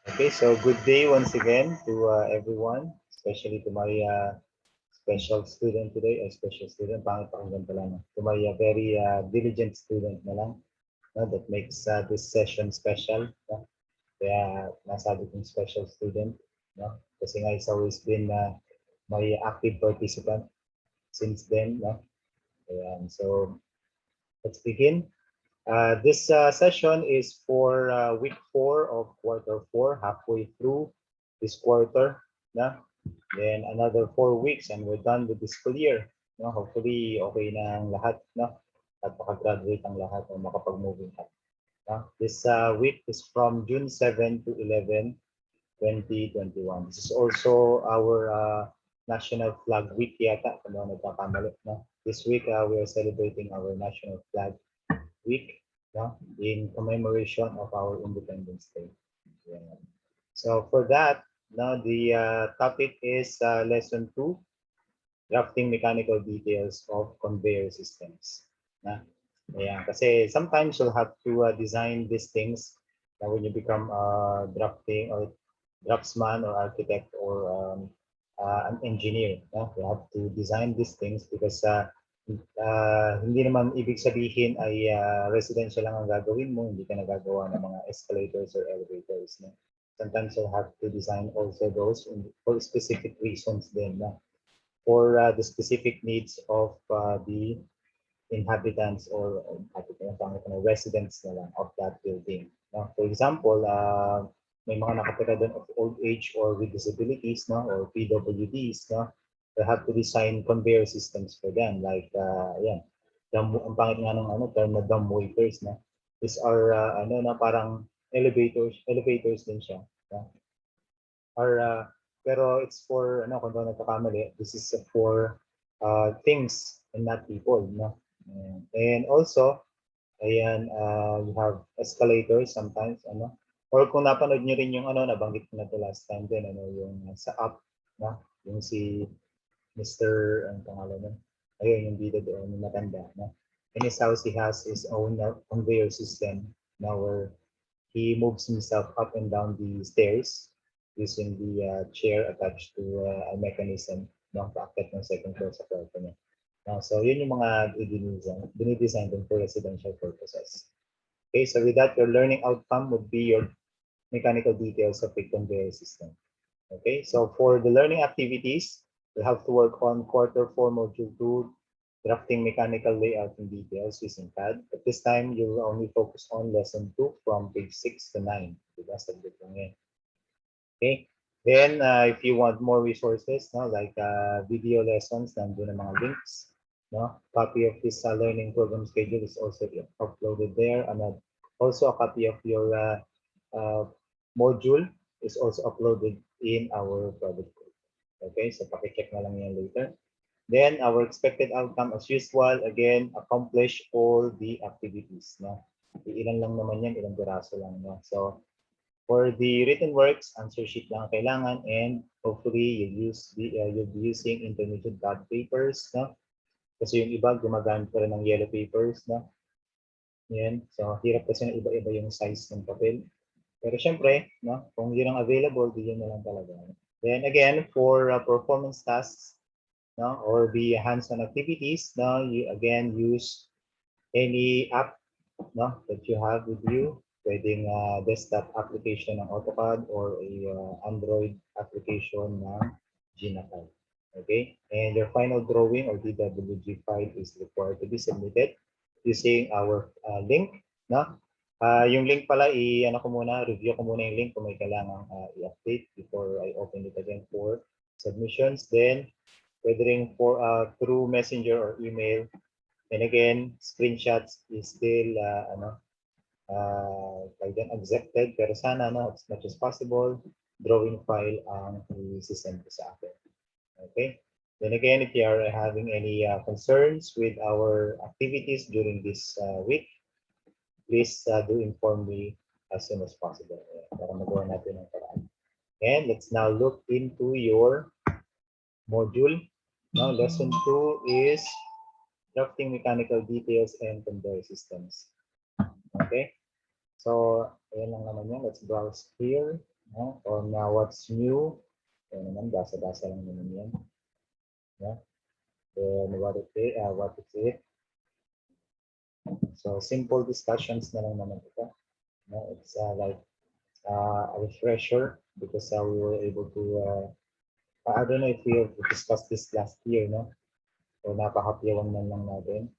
Okay, so good day once again to everyone, especially to my special student today, a special student, pangit pakinggan pala, no? To my very diligent student na lang, no? That makes this session special. No? Kaya nasabi kong special student, no? Kasi nga he's always been my active participant since then. No? Ayan, so let's begin. This session is for week 4 of quarter 4, halfway through this quarter. Na? Then another 4 weeks and we're done with this school year. No? Hopefully, okay na ang lahat. No? At makagraduate ang lahat o makapag-moving up. No? This week is from June 7 to 11, 2021. This is also our National Flag Week yata, kung ano nagkakamali. No? This week, we are celebrating our National Flag Week, no? In commemoration of our Independence Day. Yeah. So for that, now the topic is lesson 2, drafting mechanical details of conveyor systems. Na? Yeah, kasi sometimes you'll have to design these things when you become drafting or draftsman or architect or an engineer. No? You have to design these things because hindi naman ibig sabihin ay residential lang ang gagawin mo, hindi ka nagagawa ng mga escalators or elevators. No? Sometimes you'll have to design also those for specific reasons din. No? For the specific needs of the inhabitants or residents na lang of that building. No? For example, may mga nakatira doon of old age or with disabilities, no? Or PWDs, no? They have to design conveyor systems for them, like yan. Ang pangit nga ng term na dumb waiters, no? These are parang elevators din siya. No? Or pero it's for kung doon nagkakamali, this is for things and not people, no? And also, ayan, you have escalators sometimes, or kung napanood niyo rin yung nabanggit ko na to last time din, yung sa up, no? Yung si Mr. ang pangalan nun? Ayun, yung bida doon, yung matanda, no? In his house, he has his own conveyor system, now where he moves himself up and down the stairs using the chair attached to a mechanism, no? Paakyat ng second floor sa kwarto niya. So yun yung mga dinidesign din for residential purposes. Okay, so with that, your learning outcome would be your mechanical details of a conveyor system. Okay, so for the learning activities, you have to work on quarter 4 module 2, drafting mechanical layout and details using CAD. But this time, you will only focus on lesson 2 from page 6 to 9. Okay, then if you want more resources, no, like video lessons, nandun ang mga links. No? Copy of this learning program schedule is also uploaded there, and also a copy of your module is also uploaded in our project group. Okay, so pakicheck na lang yan later. Then our expected outcome as usual, again, accomplish all the activities. No? Ilan lang naman yan, ilang piraso lang. No? So for the written works, answer sheet lang kailangan, and hopefully you'll be using intermediate bond papers. No? Kasi yung iba, gumagamit pa rin ng yellow papers, no? Yan. So, hirap kasi na iba-iba yung size ng papel. Pero syempre, no? Kung yun ang available, di yun na lang talaga. Then again, for performance tasks, no? Or the hands-on activities, no? You again use any app, no? That you have with you. Pwedeng desktop application ng AutoCAD or a Android application ng Ginacad. Okay, and your final drawing or DWG file is required to be submitted using our link. No? Yung link pala, review ko muna yung link kung may kailangan i-update before I open it again for submissions. Then, pwede rin for, through messenger or email. And again, screenshots is still accepted, pero sana as much as possible, drawing file ang i-send ko sa akin. Okay. Then again, if you are having any concerns with our activities during this week, please do inform me as soon as possible para magawa natin ang paraan. And let's now look into your module. Now, lesson 2 is drafting mechanical details and conveyor systems. Okay. So, ayan lang naman yan. Let's browse here. no? On what's new. Yan naman, basa-basa lang naman yan. Yeah. Then what is it? So simple discussions na lang naman ito. No? It's like a refresher because we were able to I don't know if we have discussed this last year, no? So napaka-piyawan man lang natin.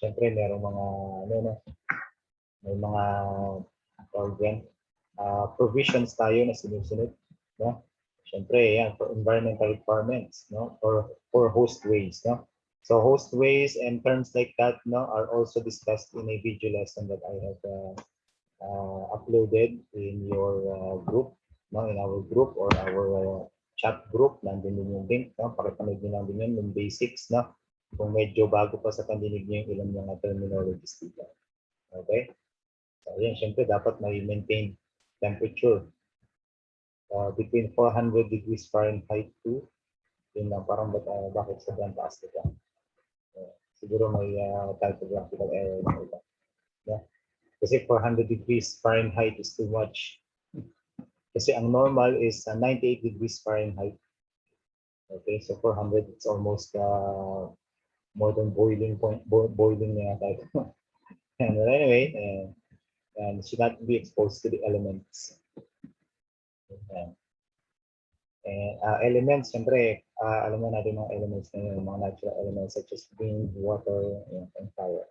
Siyempre, merong mga, ano, no? May mga provisions tayo na sinusunod, no? Siyempre, yan, for environmental requirements, no? Or for host ways, no? So host ways and terms like that, no, are also discussed in a video lesson that I have uploaded in your group, no, in our group or our chat group. Nandun din yung link, no? Pakipanood nyo lang din yun, yung basics, no? Kung medyo bago pa sa pandinig nyo yung ilang mga terminologies dito. Okay? So, yan, syempre, dapat may maintain temperature between 400 degrees Fahrenheit to, yun lang, parang bakit sobrang taas ito. Siguro may typographical error na ito. Yeah? Kasi 400 degrees Fahrenheit is too much. Kasi ang normal is 98 degrees Fahrenheit. Okay, so 400, it's almost more than boiling point, boiling na type. And anyway, and should not be exposed to the elements. Elements, siyempre, alam mo natin mga elements na yun, mga natural elements such as wind, water, and fire.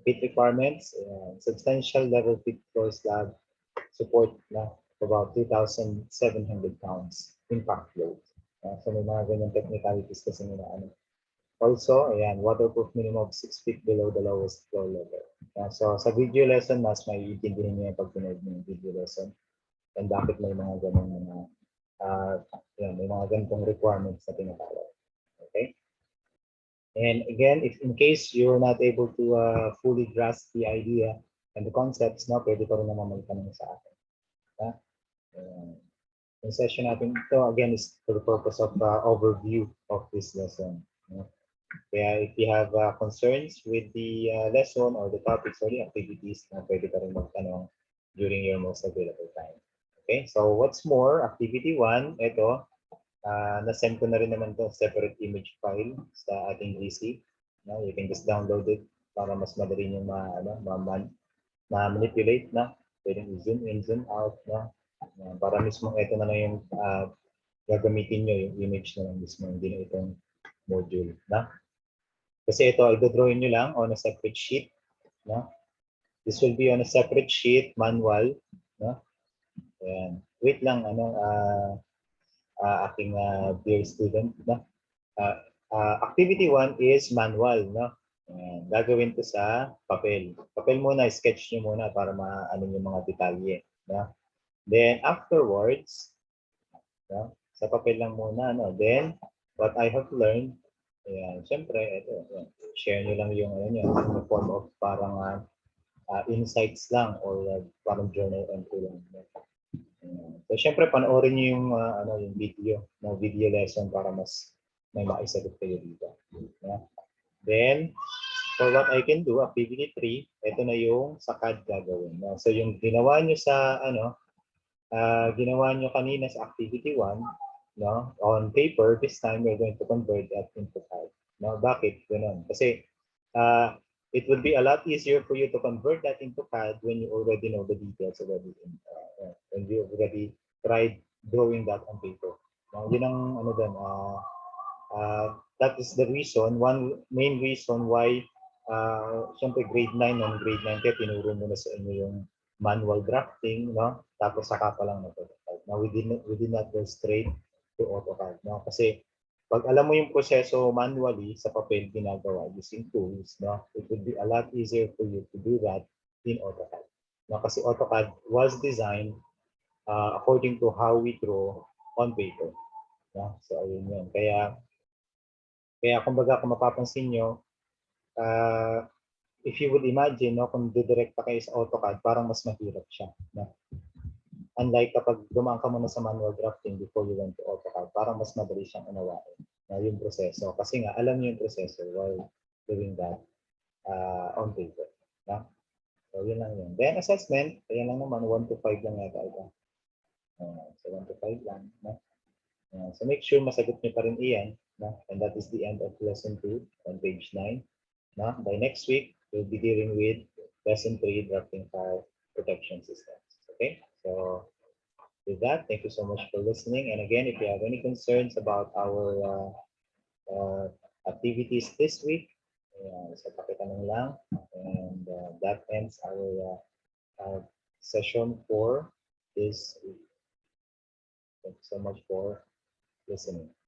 Heat requirements, substantial level heat floor slab support na about 2,700 pounds impact load. So may mga ganyan technicalities kasi nila. Also, ayan, waterproof minimum of 6 feet below the lowest floor level. So sa video lesson, mas may itindihin niyo yung pag-pinag ng video lesson and bakit may mga ganun na may mga ganitong requirements na tinatawag. Okay? And again, if in case you're not able to fully grasp the idea and the concepts, no, pwede pa rin naman magtanong sa akin. Yung session natin ito, again, is for the purpose of overview of this lesson. Kaya if you have concerns with the lesson or the topics or the activities, pwede ka rin magtanong during your most available time. Okay, so what's more, activity 1, ito, na-send ko na rin naman to separate image file sa ating GC. You can just download it para mas madali nyo ma-manipulate na. Pwedeng zoom in, zoom out. Para mismo ito na lang yung gagamitin nyo, yung image na lang mismo, hindi na itong module. Kasi ito, i-drawin nyo lang on a separate sheet. This will be on a separate sheet, manual. Ayan. Wait lang, aking dear student. Activity 1 is manual. Ayan. Gagawin to sa papel. Papel muna, sketch nyo muna para maano yung mga detalye. Then afterwards, sa papel lang muna. Then, what I have learned, ayan, syempre, ito, share nyo lang yung form of parang insights lang or parang journal entry lang. So, syempre, panoorin nyo yung, yung video lesson para mas may maisagot kayo dito. Then, for what I can do, activity 3, ito na yung sa CAD gagawin. So, yung ginawa nyo sa, ginawa nyo kanina sa activity 1, on paper, this time, we're going to convert that into CAD. Bakit? Ganun. Kasi, it would be a lot easier for you to convert that into CAD when you already know the details already. When you already tried drawing that on paper. Yun ang that is the reason, one main reason why siyempre grade 9 and grade 9 kaya tinuro muna sa inyo yung manual drafting, tapos saka pa lang AutoCAD. Now we did not go straight to AutoCAD, kasi pag alam mo yung proseso manually sa papel ginagawa using tools, it would be a lot easier for you to do that in AutoCAD. Kasi AutoCAD was designed according to how we draw on paper. So ayun yun. Kaya kumbaga kung mapapansin nyo, if you would imagine, kung didirect pa kayo sa AutoCAD, parang mas mahirap siya. Unlike kapag dumaan ka muna sa manual drafting before you went to AutoCAD, parang mas madali siyang unawain yung proseso. Kasi nga, alam niyo yung proseso while doing that on paper. So, yun lang yun. Then, assessment, kaya lang naman, 1 to 5 lang yata ito. So, 1 to 5 lang. No? So, make sure masagot nyo pa rin iyan. No? And that is the end of lesson 2 on page 9. No? By next week, we'll be dealing with lesson 3, drafting file protection systems. Okay? So, with that, thank you so much for listening. And again, if you have any concerns about our activities this week, so pakitanong lang. And that ends our session for this week. Thank you so much for listening.